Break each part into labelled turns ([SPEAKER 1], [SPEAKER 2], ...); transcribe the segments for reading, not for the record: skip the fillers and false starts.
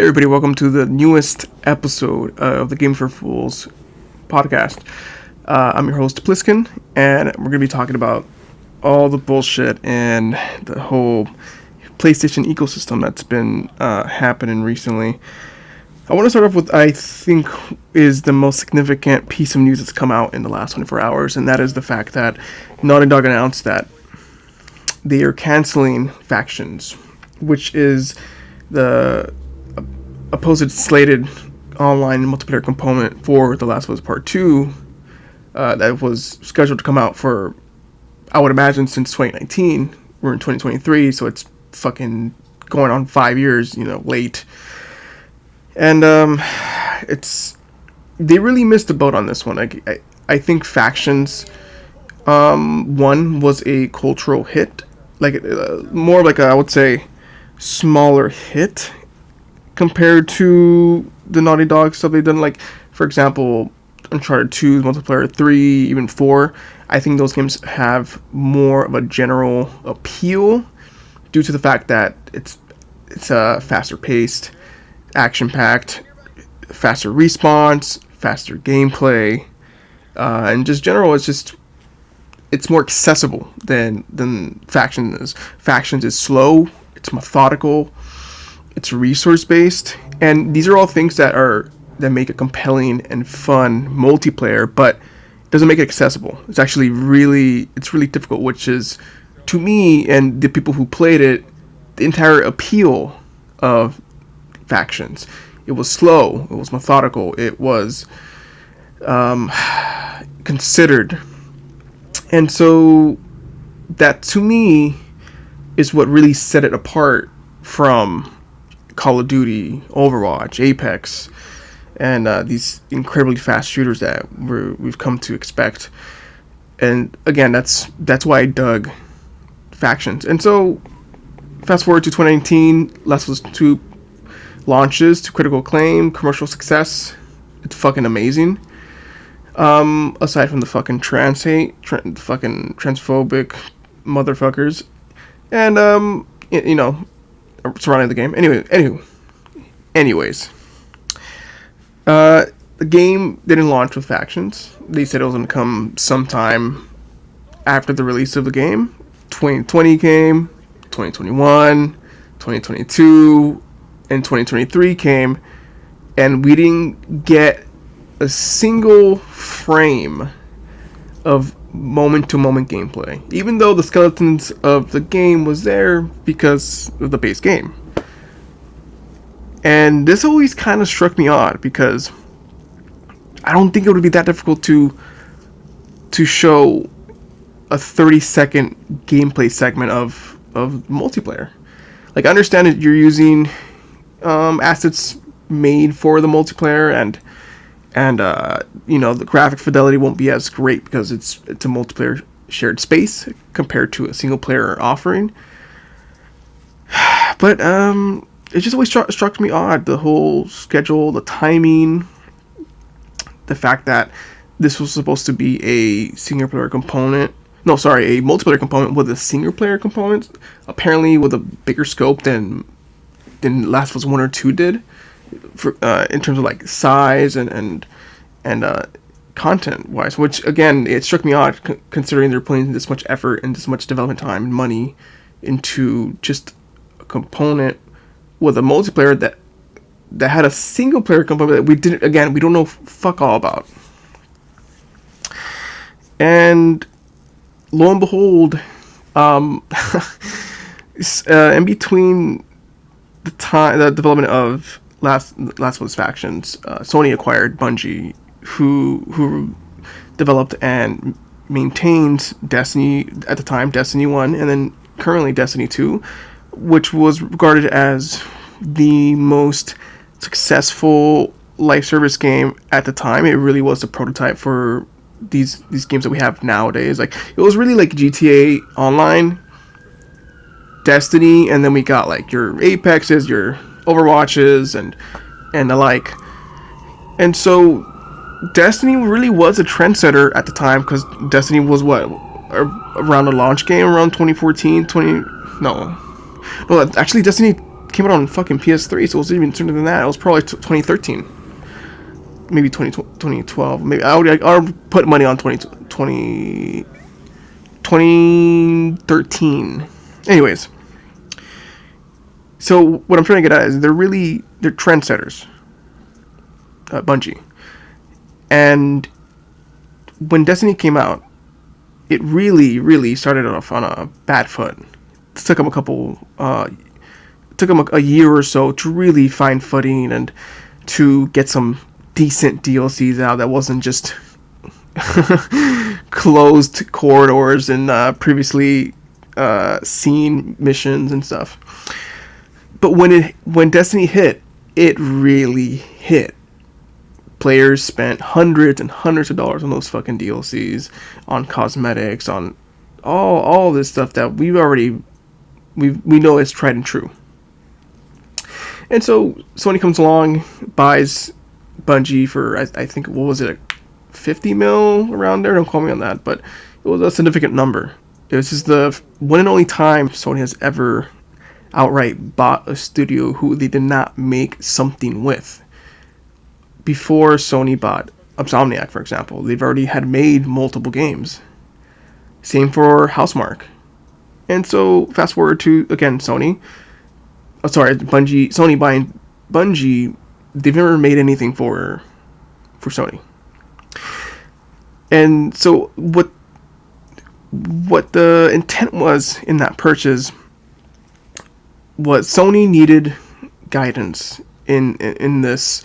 [SPEAKER 1] Hey everybody, welcome to the newest episode of the GamingForFools podcast. I'm your host, Pliskin, and we're going to be talking about all the bullshit and the whole PlayStation ecosystem that's been happening recently. I want to start off with I think is the most significant piece of news that's come out in the last 24 hours, and that is the fact that Naughty Dog announced that they are canceling Factions, which is the opposed slated online multiplayer component for The Last of Us Part 2 that was scheduled to come out for, I would imagine, since 2019. We're in 2023, so it's fucking going on 5 years, late. And they really missed the boat on this one. I think Factions, one, was a cultural hit, more like I would say, smaller hit compared to the Naughty Dog stuff they've done. Like, for example, Uncharted 2, multiplayer 3, even 4. I think those games have more of a general appeal due to the fact that it's faster paced, action packed, faster response, faster gameplay, and just general. It's more accessible than Factions is. Factions is slow. It's methodical. It's resource based, and these are all things that make it compelling and fun multiplayer, but it doesn't make it accessible. It's actually really difficult, which is, to me and the people who played it, the entire appeal of Factions. It was slow. It was methodical. It was considered, and so that to me is what really set it apart from Call of Duty, Overwatch, Apex, and these incredibly fast shooters that we've come to expect. And again, that's why I dug Factions. And so, fast forward to 2019, Last of Us 2 launches to critical acclaim, commercial success. It's fucking amazing. Aside from the fucking trans hate, fucking transphobic motherfuckers, and surrounding the game. Anyways, the game didn't launch with Factions. They said it was going to come sometime after the release of the game. 2020 came, 2021, 2022, and 2023 came, and we didn't get a single frame of moment-to-moment gameplay, even though the skeletons of the game was there because of the base game. And this always kind of struck me odd, because I don't think it would be that difficult to show a 30-second gameplay segment of multiplayer. Like, I understand that you're using assets made for the multiplayer, and the graphic fidelity won't be as great because it's a multiplayer shared space compared to a single player offering. But it just always struck me odd, the whole schedule, the timing, the fact that this was supposed to be a multiplayer component with a single player component, apparently with a bigger scope than Last of Us 1 or 2 did. In terms of like size and content wise, which again, it struck me odd considering they're putting this much effort and this much development time and money into just a component with a multiplayer that had a single player component that we don't know fuck all about. And lo and behold, in between the development of Last of Us Factions, Sony acquired Bungie, who developed and maintained Destiny at the time, Destiny 1, and then currently Destiny 2, which was regarded as the most successful live service game at the time. It really was the prototype for these games that we have nowadays. Like, it was really like GTA Online, Destiny, and then we got like your Apexes, your Overwatches, and the like. And so Destiny really was a trendsetter at the time, because Destiny was around the launch game around 2014, actually Destiny came out on fucking PS3, so it was even sooner than that. It was probably 2013, maybe 2012. Maybe I would put money on 2013. Anyways, so what I'm trying to get at is they're trendsetters, Bungie, and when Destiny came out, it really started off on a bad foot. It took them a year or so to really find footing and to get some decent DLCs out that wasn't just closed corridors and previously seen missions and stuff. But when Destiny hit, it really hit. Players spent hundreds and hundreds of dollars on those fucking DLCs, on cosmetics, on all this stuff that we know is tried and true. And so Sony comes along, buys Bungie for I think, what was it, 50 mil around there? Don't quote me on that, but it was a significant number. This is the one and only time Sony has ever outright bought a studio who they did not make something with. Before Sony bought Insomniac, for example, they've already had made multiple games. Same for Housemarque. And so fast forward to, again, Bungie. Sony buying Bungie. They've never made anything for Sony. And so what the intent was in that purchase was Sony needed guidance in this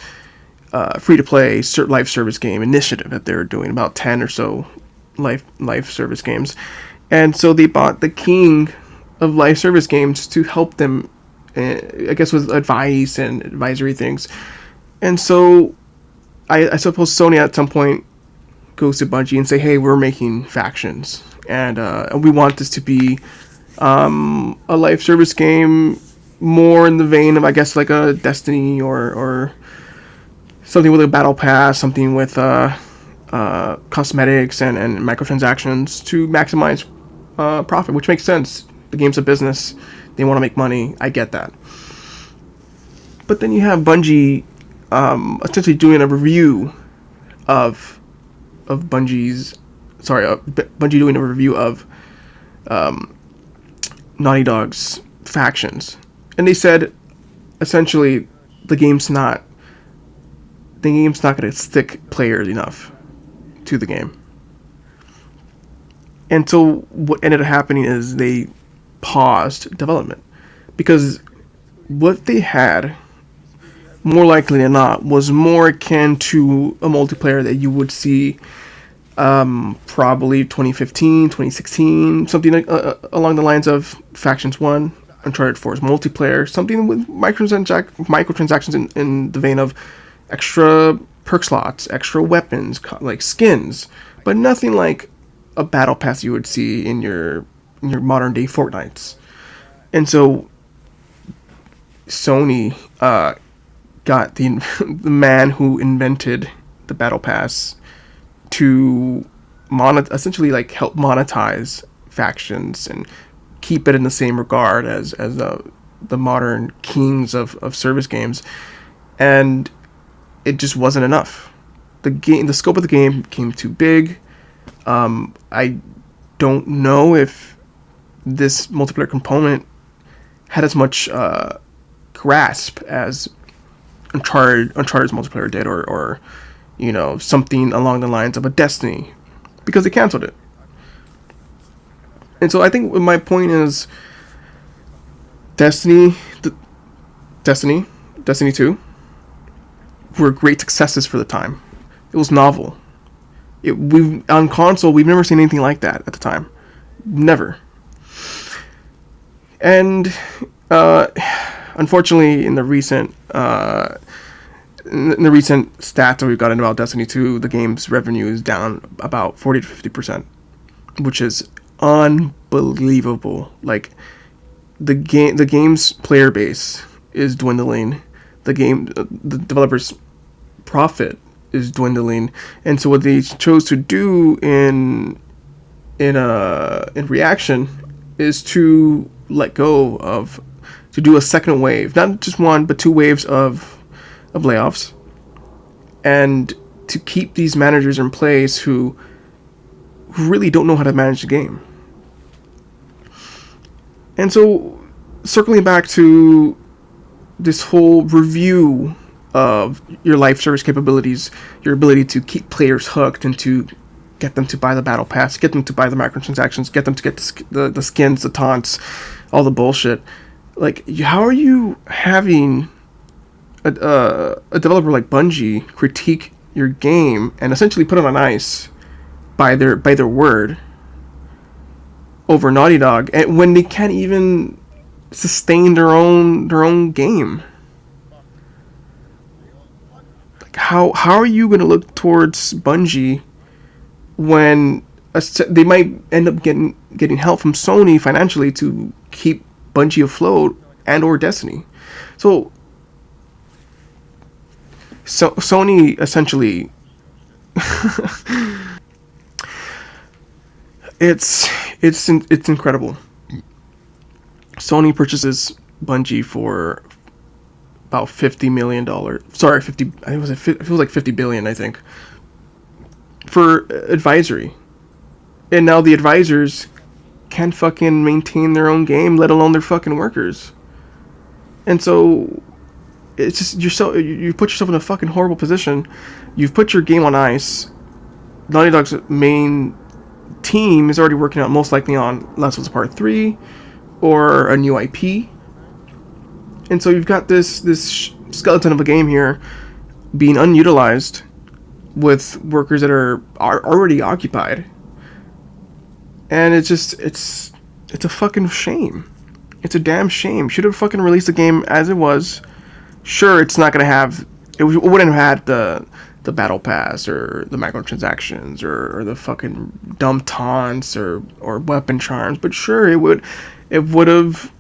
[SPEAKER 1] free-to-play live service game initiative that they were doing, about 10 or so live service games. And so they bought the king of live service games to help them, I guess, with advice and advisory things. And so I suppose Sony at some point goes to Bungie and say, hey, we're making factions, and we want this to be a live service game more in the vein of, I guess, like a Destiny or something with a battle pass, something with cosmetics and microtransactions to maximize profit, which makes sense. The game's a business. They want to make money. I get that. But then you have Bungie essentially doing a review of Bungie's... Bungie doing a review of Naughty Dog's factions. And they said, essentially, the game's not going to stick players enough to the game. And so what ended up happening is they paused development, because what they had, more likely than not, was more akin to a multiplayer that you would see probably 2015, 2016, something like, along the lines of Factions 1, Uncharted 4's multiplayer, something with microtransactions in the vein of extra perk slots, extra weapons, like skins, but nothing like a battle pass you would see in your modern day Fortnites. And so Sony got the man who invented the battle pass to essentially like help monetize factions and keep it in the same regard as the modern kings of service games, and it just wasn't enough. The scope of the game became too big. I don't know if this multiplayer component had as much grasp as Uncharted's multiplayer did, or something along the lines of a Destiny, because they canceled it. And so I think my point is Destiny 2 were great successes for the time. It was novel. On console, we've never seen anything like that at the time. Never. And unfortunately, in the recent stats that we've gotten about Destiny 2, the game's revenue is down about 40 to 50%, which is unbelievable. Like, the game's player base is dwindling. The developers' profit is dwindling, and so what they chose to do in reaction is to let go of to do a second wave, not just one but two waves of layoffs, and to keep these managers in place who really don't know how to manage the game. And so, circling back to this whole review of your live service capabilities, your ability to keep players hooked and to get them to buy the battle pass, get them to buy the microtransactions, get them to get the skins, the taunts, all the bullshit. Like, how are you having a developer like Bungie critique your game and essentially put it on ice by their word over Naughty Dog, and when they can't even sustain their own game? Like, how are you going to look towards Bungie when they might end up getting help from Sony financially to keep Bungie afloat and or Destiny? So Sony essentially it's incredible. Sony purchases Bungie for about $50 million. Sorry, 50. I think it was like 50 billion. I think for advisory, and now the advisors can't fucking maintain their own game, let alone their fucking workers. And so it's just you put yourself in a fucking horrible position. You've put your game on ice. Naughty Dog's main team is already working on, most likely, on Last of Us Part 3 or a new IP. And so you've got this skeleton of a game here being unutilized with workers that are already occupied. And it's a fucking shame. It's a damn shame. Should have fucking released the game as it was. Sure, it's not gonna have, it wouldn't have had the battle pass or the microtransactions or the fucking dumb taunts or weapon charms, but sure, it would have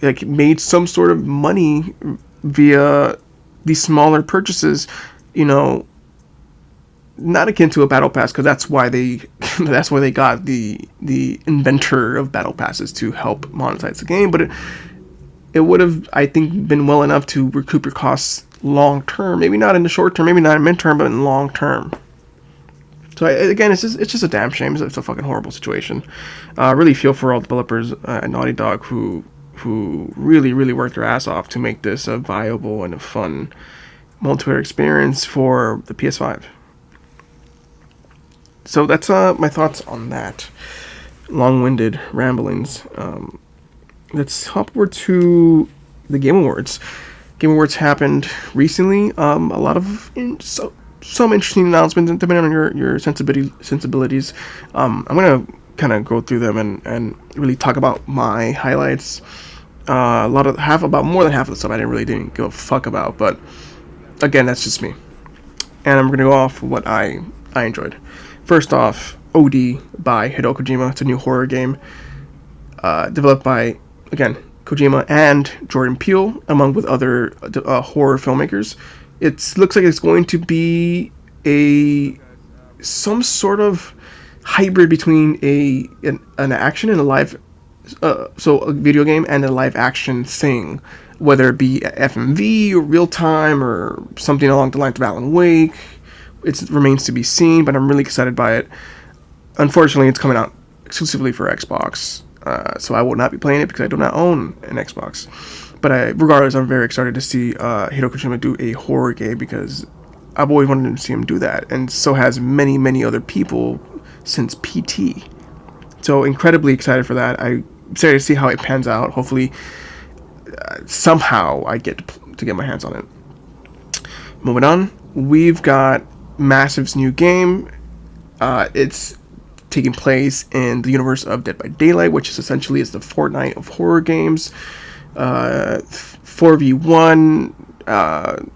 [SPEAKER 1] like made some sort of money via these smaller purchases, you know, not akin to a battle pass, because that's why they got the inventor of battle passes to help monetize the game, but it would have, I think, been well enough to recoup your costs long term. Maybe not in the short term, maybe not in mid-term, but in long term. So again, it's just a damn shame. It's a fucking horrible situation. I really feel for all developers at Naughty Dog who really worked their ass off to make this a viable and a fun multiplayer experience for the PS5. So that's my thoughts on that. Long-winded ramblings. Let's hop over to the Game Awards. Game Awards happened recently. A lot of some interesting announcements, depending on your sensibilities. I'm gonna kind of go through them and really talk about my highlights. About more than half of the stuff I didn't give a fuck about, but again, that's just me. And I'm gonna go off what I enjoyed. First off, OD by Hideo Kojima. It's a new horror game developed by, again, Kojima and Jordan Peele, among with other horror filmmakers. It looks like it's going to be some sort of hybrid between an action and a live, so a video game and a live action thing, whether it be FMV or real time or something along the lines of Alan Wake. It remains to be seen, but I'm really excited by it. Unfortunately, it's coming out exclusively for Xbox, so I will not be playing it because I do not own an Xbox. But regardless, I'm very excited to see Hideo Kojima do a horror game, because I've always wanted to see him do that, and so has many other people since PT. So incredibly excited for that. I'm excited to see how it pans out. Hopefully, somehow I get to get my hands on it. Moving on, we've got Massive's new game. It's taking place in the universe of Dead by Daylight, which is essentially the Fortnite of horror games. 4v1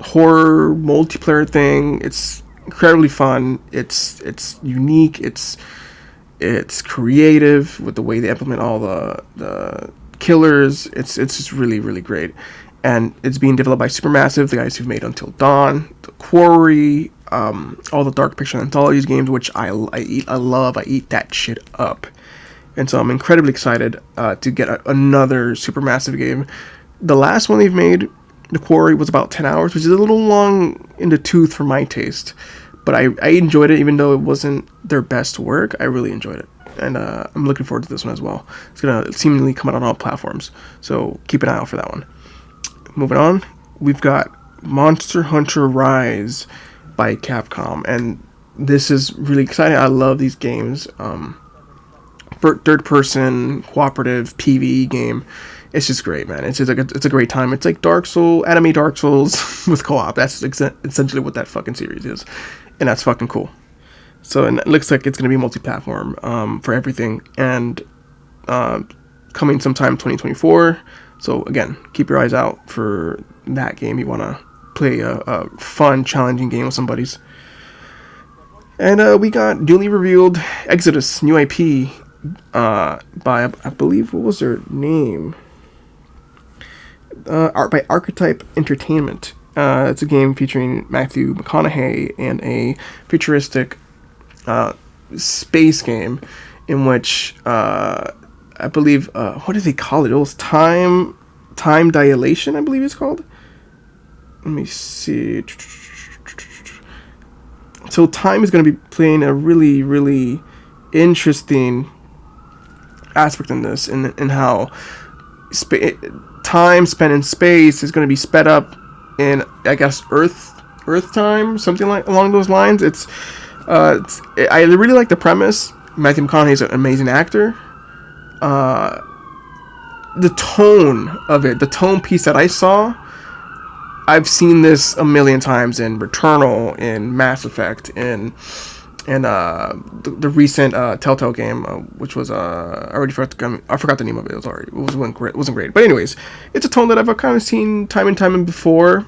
[SPEAKER 1] horror multiplayer thing. It's incredibly fun. It's unique. It's creative with the way they implement all the killers. It's just really great. And it's being developed by Supermassive, the guys who've made Until Dawn, The Quarry, all the Dark Picture Anthologies games, which I love. I eat that shit up. And so I'm incredibly excited to get another supermassive game. The last one they've made, The Quarry, was about 10 hours, which is a little long in the tooth for my taste. But I enjoyed it, even though it wasn't their best work. I really enjoyed it. And I'm looking forward to this one as well. It's going to seemingly come out on all platforms. So keep an eye out for that one. Moving on, we've got Monster Hunter Rise by Capcom. And this is really exciting. I love these games. Third-person, cooperative, PvE game. It's just great, man. It's just like it's a great time. It's like anime Dark Souls with co-op. That's essentially what that fucking series is. And that's fucking cool. So, and it looks like it's going to be multi-platform for everything. And coming sometime 2024. So, again, keep your eyes out for that game. You want to play a fun, challenging game with some buddies. And we got newly revealed Exodus, new IP by, I believe, what was their name? By Archetype Entertainment. It's a game featuring Matthew McConaughey and a futuristic space game in which I believe what did they call it? It was time dilation, I believe it's called. Let me see. So time is going to be playing a really, really interesting aspect in this, in how time spent in space is going to be sped up in, I guess, Earth time, something like along those lines. I really like the premise. Matthew McConaughey is an amazing actor. The tone of it, the tone piece that I saw, I've seen this a million times in Returnal, in Mass Effect, in the recent Telltale game, which was I forgot the name of it. It wasn't great. But anyways, it's a tone that I've kind of seen time and time before.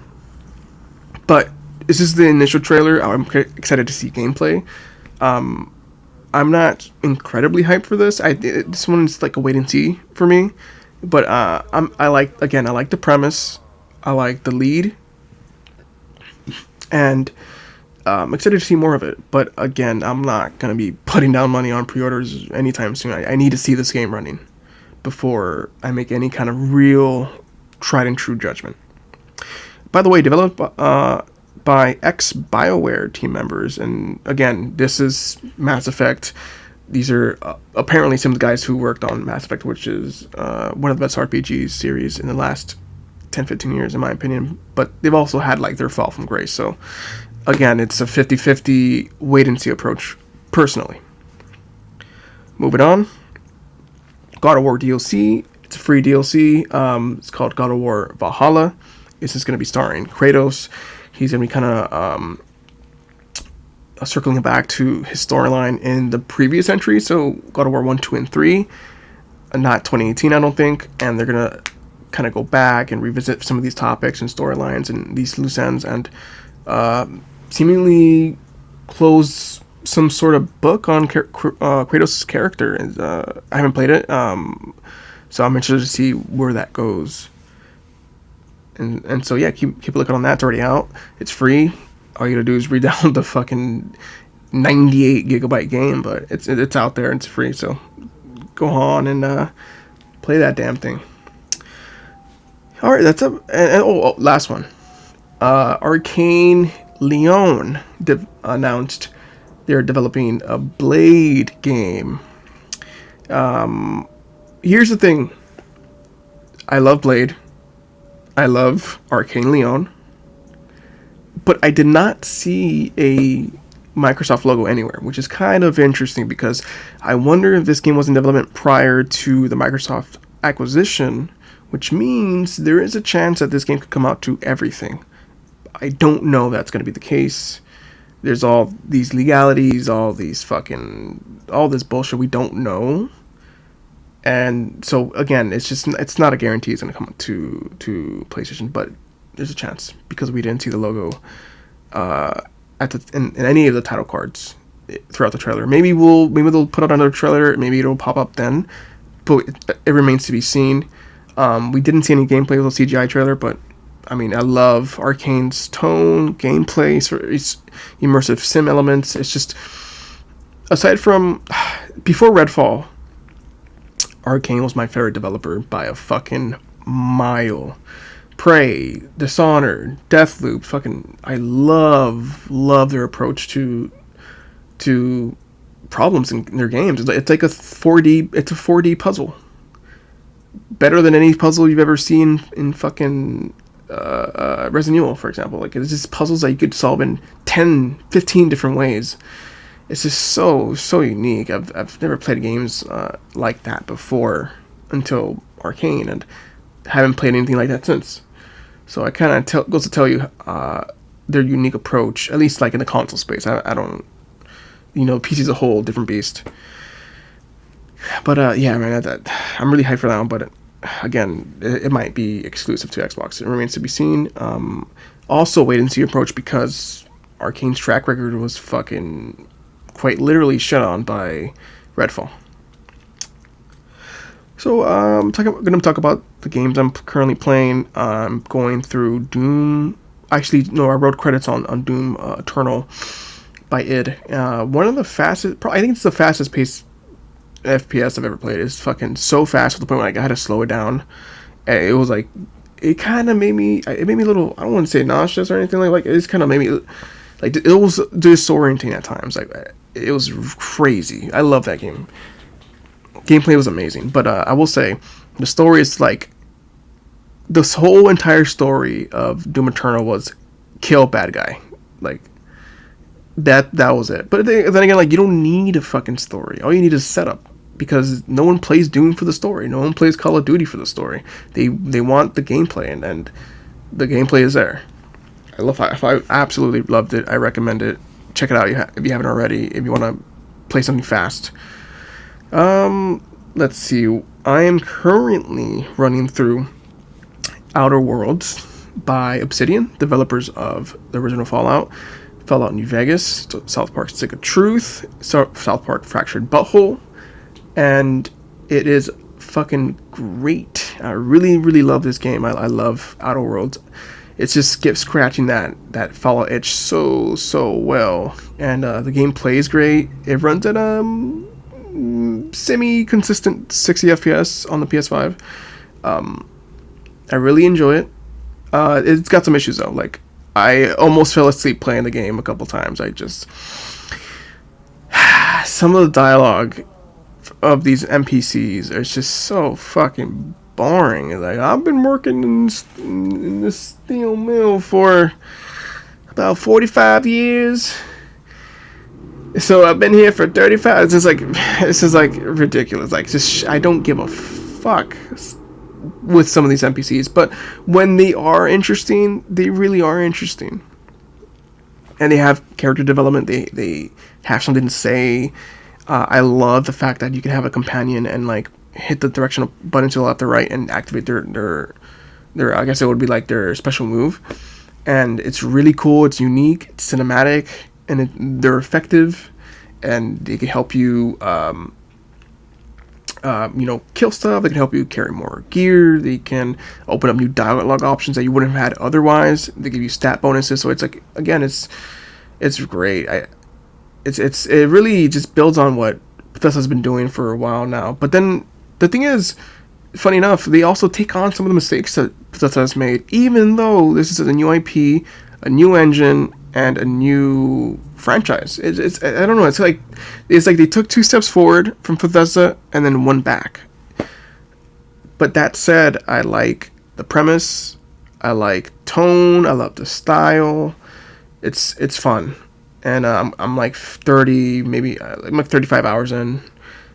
[SPEAKER 1] But this is the initial trailer. I'm excited to see gameplay. I'm not incredibly hyped for this. This one's like a wait and see for me. But I like the premise. I like the lead. And I'm excited to see more of it. But again, I'm not going to be putting down money on pre-orders anytime soon. I need to see this game running before I make any kind of real tried and true judgment. By the way, developed by ex-BioWare team members. And again, this is Mass Effect. These are apparently some of the guys who worked on Mass Effect, which is one of the best RPG series in the last 10-15 years, in my opinion. But they've also had like their fall from grace. So again, it's a 50-50 wait-and-see approach, personally. Moving on. God of War DLC. It's a free DLC. It's called God of War Valhalla. This is going to be starring Kratos. He's going to be kind of circling back to his storyline in the previous entry. So God of War 1, 2, and 3. Not 2018, I don't think. And they're going to kind of go back and revisit some of these topics and storylines and these loose ends and seemingly close some sort of book on Kratos' character. I haven't played it, so I'm interested to see where that goes. And so yeah, keep a look on that. It's already out. It's free. All you gotta do is read down the fucking 98 gigabyte game, but it's out there and it's free. So go on and play that damn thing. All right, that's up. And last one. Arcane Leon announced they're developing a Blade game. Here's the thing. I love Blade. I love Arcane Leon. But I did not see a Microsoft logo anywhere, which is kind of interesting because I wonder if this game was in development prior to the Microsoft acquisition, which means there is a chance that this game could come out to everything. I don't know that's going to be the case. There's all these legalities, all this bullshit we don't know. And so again, it's not a guarantee it's going to come to PlayStation, but there's a chance because we didn't see the logo in any of the title cards throughout the trailer. Maybe they'll put out another trailer. Maybe it'll pop up then, but it remains to be seen. We didn't see any gameplay with the CGI trailer, but I mean, I love Arcane's tone, gameplay, immersive sim elements. It's just, aside from before Redfall, Arcane was my favorite developer by a fucking mile. Prey, Dishonored, Deathloop, fucking I love their approach to problems in their games. It's like a 4D puzzle. Better than any puzzle you've ever seen in fucking Resident Evil, for example. Like, it's just puzzles that you could solve in 10, 15 different ways. It's just so unique. I've never played games like that before until Arcane, and haven't played anything like that since. So I kind of goes to tell you their unique approach, at least like in the console space. I don't, PC's a whole different beast. But yeah, man, I'm really hyped for that one. But again, it might be exclusive to Xbox. It remains to be seen. Also, wait and see approach, because Arcane's track record was fucking quite literally shut on by Redfall. So I'm going to talk about the games I'm currently playing. I'm going through Doom. Actually, no, I wrote credits on Doom Eternal by id. One of the fastest, I think it's the fastest paced FPS I've ever played. It's fucking so fast to the point where I had to slow it down. And it was like, it kind of made me a little, I don't want to say nauseous or anything like it just kind of made me, like, it was disorienting at times. Like, it was crazy. I love that game. Gameplay was amazing, but I will say the story is like, this whole entire story of Doom Eternal was kill bad guy. Like, that was it. But then again, like, you don't need a fucking story. All you need is setup, because no one plays Doom for the story. No one plays Call of Duty for the story. They want the gameplay, and the gameplay is there. I absolutely loved it. I recommend it. Check it out if you haven't already. If you want to play something fast. Let's see. I am currently running through Outer Worlds by Obsidian, developers of the original Fallout New Vegas, South Park Stick of Truth, South Park Fractured Butthole, and it is fucking great. I really love this game. I love Outer Worlds. It just keeps scratching that Fallout itch so well, and the gameplay is great. It runs at semi-consistent 60 FPS on the PS5. I really enjoy it. It's got some issues though. Like, I almost fell asleep playing the game a couple times. Some of the dialogue of these NPCs is just so fucking boring. Like, I've been working in this steel mill for about 45 years. So I've been here for 35. It's just like ridiculous. Like, I don't give a fuck with some of these NPCs, but when they are interesting, they really are interesting, and they have character development. They have something to say. I love the fact that you can have a companion and like hit the directional button to the left or right and activate their I guess it would be like their special move, and it's really cool. It's unique. It's cinematic, and they're effective, and they can help you. Kill stuff. They can help you carry more gear. They can open up new dialogue options that you wouldn't have had otherwise. They give you stat bonuses. So it's like, again, it's great. It really just builds on what Bethesda's been doing for a while now. But then the thing is, funny enough, they also take on some of the mistakes that Bethesda has made, even though this is a new IP, a new engine, and a new franchise. It's I don't know. It's like they took 2 steps forward from Bethesda and then 1 back. But that said, I like the premise. I like tone. I love the style. It's fun, and I'm like 30, maybe I'm like 35 hours in,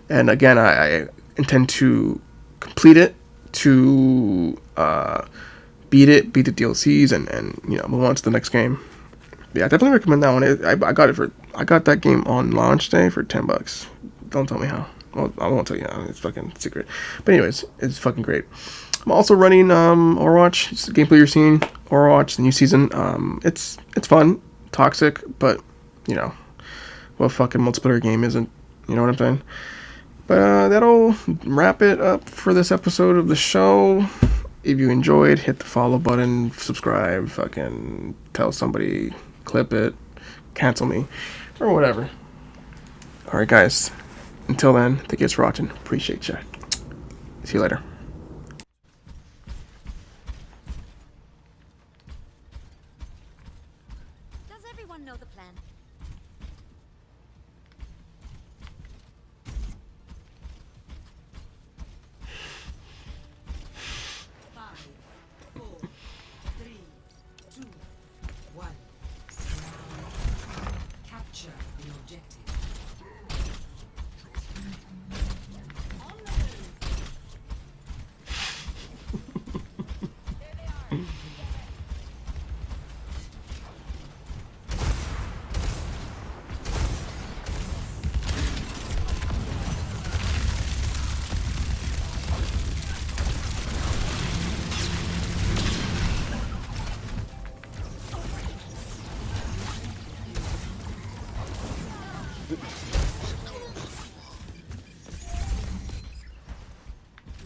[SPEAKER 1] and again, I intend to complete it, to beat the DLCs, and move on to the next game. Yeah, I definitely recommend that one. I got that game on launch day for $10. Don't tell me how. Well, I won't tell you how. It's fucking secret. But anyways, it's fucking great. I'm also running Overwatch. It's the gameplay you're seeing. Overwatch, the new season. It's fun, toxic, but what fucking multiplayer game isn't? You know what I'm saying? But that'll wrap it up for this episode of the show. If you enjoyed, hit the follow button, subscribe, fucking tell somebody, clip it, cancel me, or whatever. Alright guys, until then, thank you guys for watching. Appreciate ya. See you later.
[SPEAKER 2] Does everyone know the plan?
[SPEAKER 3] 5, 4, 3, 2, 1. Capture the objective.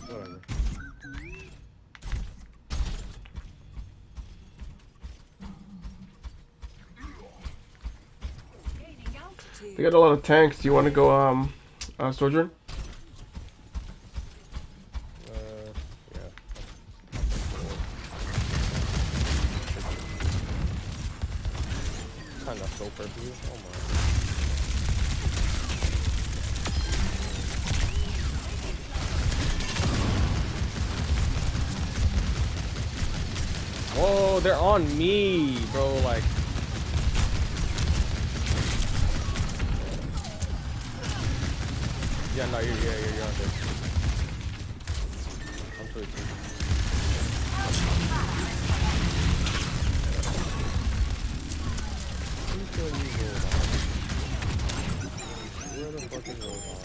[SPEAKER 4] Whatever.
[SPEAKER 1] They got a lot of tanks. Do you want to go Sojourn?
[SPEAKER 4] Yeah. Kind of so purple. Oh my. Whoa, they're on me, bro. Like. Yeah, no, you're on this. I'm switching. Who's still using Roadhog? Where the fuck is Roadhog?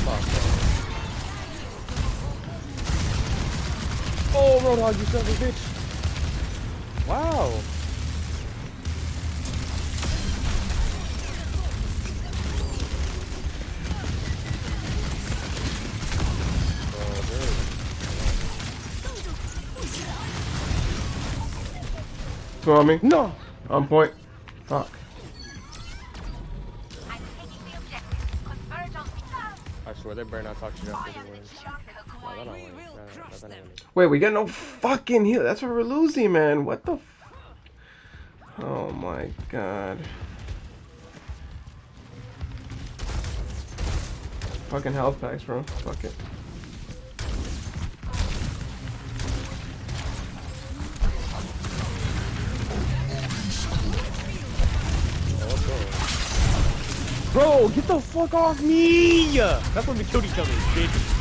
[SPEAKER 4] Fuck, bro. Oh, Roadhog, you son of a bitch. Wow.
[SPEAKER 1] Come on me.
[SPEAKER 4] No.
[SPEAKER 1] On point. Fuck.
[SPEAKER 4] I swear, they better not talk shit after they win. No, they're not winning. They're not winning.
[SPEAKER 1] Wait, we got no fucking heal. That's what we're losing, man. What the oh my god. Fucking health packs, bro. Fuck it.
[SPEAKER 4] Bro, get the fuck off me! That's when we killed each other, bitch.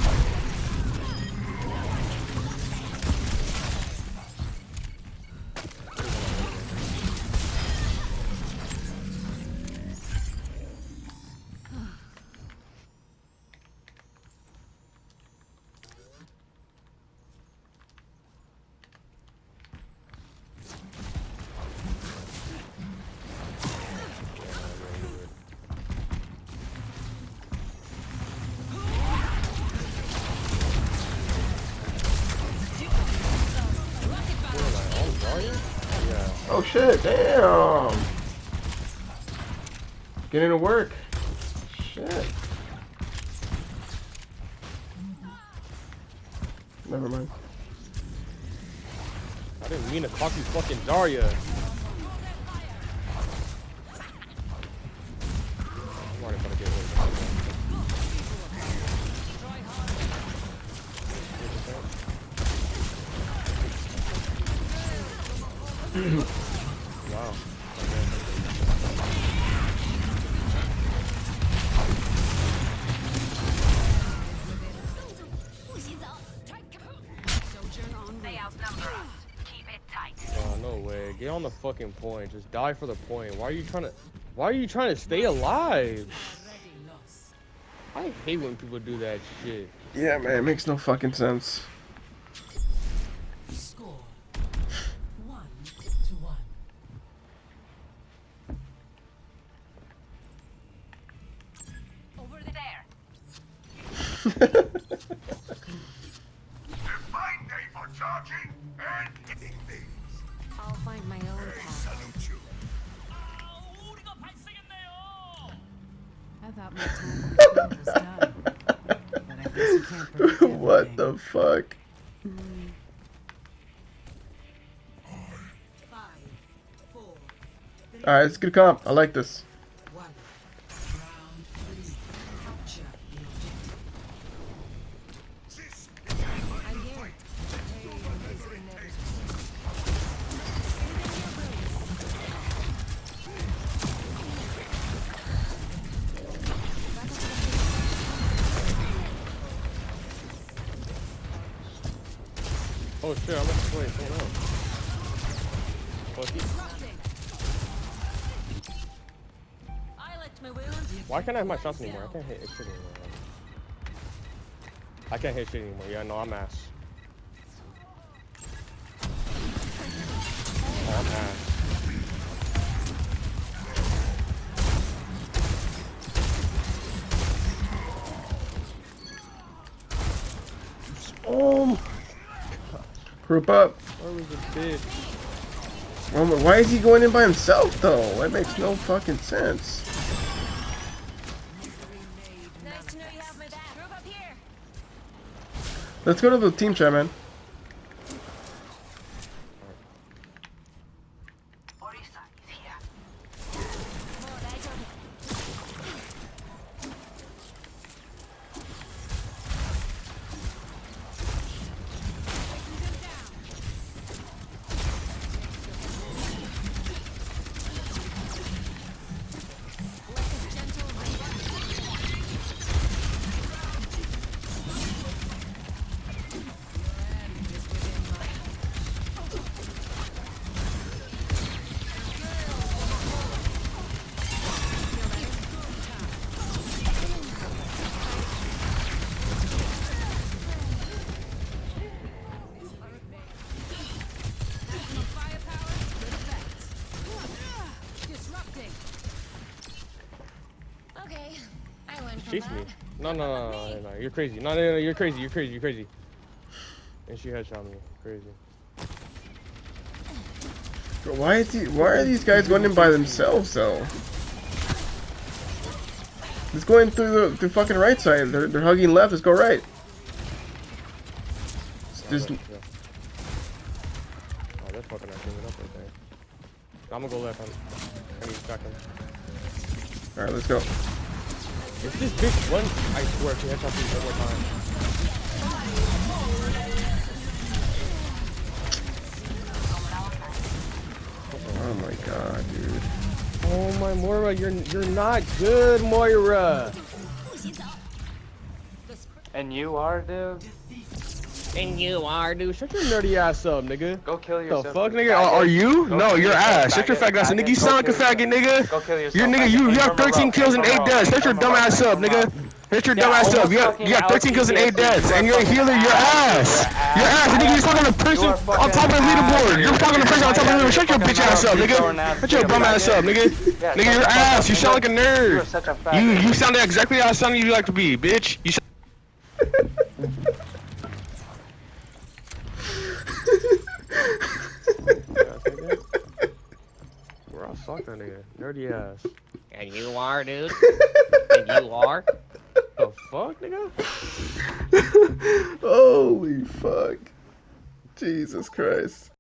[SPEAKER 1] Oh shit, damn! Getting to work. Shit. Never mind.
[SPEAKER 4] I didn't mean to call you fucking Zarya. I'm already gonna get wow. Oh, no way. Get on the fucking point. Just die for the point. Why are you trying to stay alive? I hate when people do that shit.
[SPEAKER 1] Yeah, man, it makes no fucking sense.
[SPEAKER 3] Score 1-1.
[SPEAKER 2] Over there.
[SPEAKER 5] Fine day for charging and hitting things.
[SPEAKER 2] I'll find my own path.
[SPEAKER 5] Salute you.
[SPEAKER 3] I thought my time on the field was done, but I guess you can't predict
[SPEAKER 1] What
[SPEAKER 3] everything.
[SPEAKER 1] the fuck?
[SPEAKER 3] 5, 4, 3,
[SPEAKER 1] Alright, it's a good comp. I like this.
[SPEAKER 3] 1. Round 3. Capture the objective.
[SPEAKER 2] I'm here. Pain is inevitable.
[SPEAKER 4] Oh shit, I'm gonna play someone else. Fuck
[SPEAKER 2] I licked my wounds.
[SPEAKER 4] Why can't I have my shots anymore? I can't hit shit anymore. I can't hit shit anymore. Yeah, no, I'm ass. Oh, I'm ass. Oh,
[SPEAKER 1] Group up.
[SPEAKER 4] where was the bitch?
[SPEAKER 1] Why is he going in by himself though? That makes no fucking sense.
[SPEAKER 2] Nice to know you have my back. Group up here.
[SPEAKER 1] Let's go to the team chat, man.
[SPEAKER 2] Okay, I learned from
[SPEAKER 4] Chase me.
[SPEAKER 2] that.
[SPEAKER 4] No, you're crazy. No, you're crazy. You're crazy. You're crazy. And she headshot me. Crazy.
[SPEAKER 1] Bro, why are these guys going in by themselves though? Let's go in through the fucking right side. They're hugging left. Let's go right. Just
[SPEAKER 4] Yeah. Oh, they're fucking acting it up right there. I'm gonna go left. I need to track him.
[SPEAKER 1] all right. Let's go.
[SPEAKER 4] If this bitch runs, I swear, if he headshots me one more time.
[SPEAKER 1] Oh my god, dude.
[SPEAKER 4] Oh my Moira, you're not good, Moira.
[SPEAKER 6] And you are, dude?
[SPEAKER 4] And you are, dude. Shut your nerdy ass up, nigga.
[SPEAKER 6] Go kill
[SPEAKER 4] The
[SPEAKER 6] yourself.
[SPEAKER 4] fuck,
[SPEAKER 6] you
[SPEAKER 4] nigga?
[SPEAKER 6] faggot.
[SPEAKER 4] Are you?
[SPEAKER 6] Go
[SPEAKER 4] No,
[SPEAKER 6] kill
[SPEAKER 4] you're
[SPEAKER 6] yourself,
[SPEAKER 4] ass. Shut your
[SPEAKER 6] faggot.
[SPEAKER 4] faggot ass, nigga. You
[SPEAKER 6] Go
[SPEAKER 4] sound like a
[SPEAKER 6] kill
[SPEAKER 4] faggot,
[SPEAKER 6] yourself.
[SPEAKER 4] nigga.
[SPEAKER 6] Go kill yourself.
[SPEAKER 4] You're nigga.
[SPEAKER 6] faggot.
[SPEAKER 4] You
[SPEAKER 6] Aim
[SPEAKER 4] have
[SPEAKER 6] from a
[SPEAKER 4] 13
[SPEAKER 6] rope.
[SPEAKER 4] kills
[SPEAKER 6] Aim
[SPEAKER 4] and
[SPEAKER 6] from
[SPEAKER 4] 8
[SPEAKER 6] a
[SPEAKER 4] deaths.
[SPEAKER 6] rope.
[SPEAKER 4] Shut your
[SPEAKER 6] Aim
[SPEAKER 4] dumb
[SPEAKER 6] from a
[SPEAKER 4] ass
[SPEAKER 6] rope.
[SPEAKER 4] up,
[SPEAKER 6] Aim from a
[SPEAKER 4] nigga.
[SPEAKER 6] rope.
[SPEAKER 4] Shut your
[SPEAKER 6] Yeah,
[SPEAKER 4] dumb ass up.
[SPEAKER 6] almost
[SPEAKER 4] You
[SPEAKER 6] fucking
[SPEAKER 4] got 13 kills and 8 deaths, and you're a healer. You're ass. You're ass. Nigga, you're fucking a person
[SPEAKER 6] You are
[SPEAKER 4] on
[SPEAKER 6] fucking
[SPEAKER 4] top of the leaderboard.
[SPEAKER 6] ass,
[SPEAKER 4] You're
[SPEAKER 6] dude.
[SPEAKER 4] fucking a person on top of the leaderboard. Shut your
[SPEAKER 6] Fucking
[SPEAKER 4] bitch ass
[SPEAKER 6] mouth.
[SPEAKER 4] up,
[SPEAKER 6] You
[SPEAKER 4] nigga.
[SPEAKER 6] throwing ass
[SPEAKER 4] Shut your
[SPEAKER 6] to
[SPEAKER 4] bum
[SPEAKER 6] a
[SPEAKER 4] ass up,
[SPEAKER 6] faggot.
[SPEAKER 4] nigga.
[SPEAKER 6] Yeah,
[SPEAKER 4] Nigga,
[SPEAKER 6] shut
[SPEAKER 4] you're
[SPEAKER 6] the fuck
[SPEAKER 4] ass.
[SPEAKER 6] up,
[SPEAKER 4] You sound
[SPEAKER 6] nigga.
[SPEAKER 4] like a
[SPEAKER 6] You
[SPEAKER 4] nerd.
[SPEAKER 6] are such a faggot.
[SPEAKER 4] You sounded exactly how I sounded you like to be, bitch. You Bro, I'll suck that nigga. Nerdy ass. And you are, dude. And you are. The fuck, nigga?
[SPEAKER 1] Holy fuck. Jesus Christ.